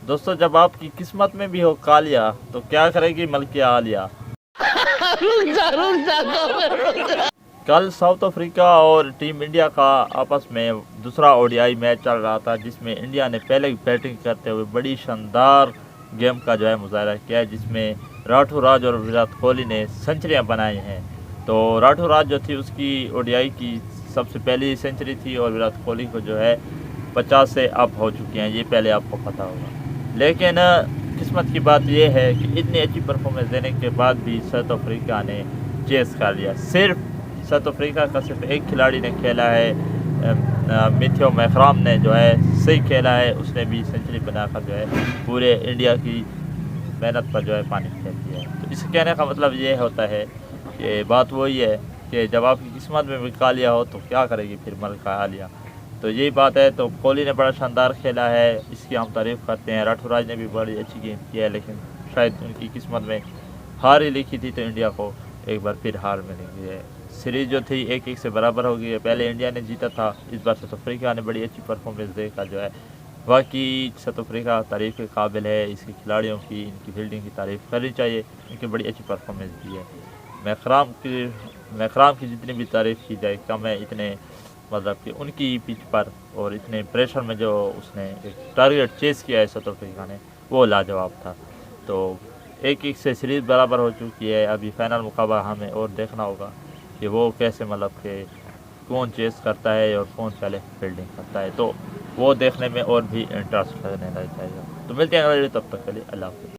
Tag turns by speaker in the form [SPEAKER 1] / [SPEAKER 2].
[SPEAKER 1] दोस्तों, जब आपकी किस्मत में भी हो कालिया तो क्या करेगी मलकिया आलिया। कल साउथ अफ्रीका और टीम इंडिया का आपस में दूसरा ओडीआई मैच चल रहा था, जिसमें इंडिया ने पहले बैटिंग करते हुए बड़ी शानदार गेम का जो है मुजाहरा किया है, जिसमें राठौर राज और विराट कोहली ने सेंचुरियां बनाई हैं। तो राठौर राज जो थी उसकी ओडीआई की सबसे पहली सेंचुरी थी और विराट कोहली को जो है 50 से अप हो चुकी हैं, ये पहले आपको पता होगा। लेकिन किस्मत की बात यह है कि इतनी अच्छी परफॉर्मेंस देने के बाद भी साउथ अफ्रीका ने चेस कर लिया। सिर्फ साउथ अफ्रीका का सिर्फ एक खिलाड़ी ने खेला है, मिथियो मैकराम ने जो है सही खेला है, उसने भी सेंचुरी बनाकर जो है पूरे इंडिया की मेहनत पर जो है पानी फेर दिया है। तो इसे कहने का मतलब ये होता है कि बात वही है कि जब आपकी किस्मत में भी कालिया हो तो क्या करेगी फिर मलका आलिया। तो यही बात है। तो कोहली ने बड़ा शानदार खेला है, इसकी हम तारीफ़ करते हैं। राठौराज ने भी बड़ी अच्छी गेम की है, लेकिन शायद उनकी किस्मत में हार ही लिखी थी, तो इंडिया को एक बार फिर हार मिली है। सीरीज़ जो थी 1-1 से बराबर हो गई है। पहले इंडिया ने जीता था, इस बार साउथ अफ्रीका ने बड़ी अच्छी परफॉर्मेंस देकर जो है बाकी साउथ अफ्रीका तारीफ़ के काबिल है। इसके खिलाड़ियों की, इनकी फील्डिंग की तारीफ़ करनी चाहिए, इनकी बड़ी अच्छी परफॉर्मेंस दी है। मैकराम की जितनी भी तारीफ़ की जाए कम है। इतने मतलब कि उनकी पिच पर और इतने प्रेशर में जो उसने एक टारगेट चेस किया है साउथ अफ्रीका ने, वो लाजवाब था। तो 1-1 से सीरीज़ बराबर हो चुकी है। अभी फाइनल मुकाबला हमें और देखना होगा कि वो कैसे मतलब कि कौन चेस करता है और कौन पहले फील्डिंग करता है, तो वो देखने में और भी इंटरेस्ट लगने लग जाएगा। तो मिलते हैं अगले वीडियो, तब तक के लिए अल्लाह हाफ़िज़।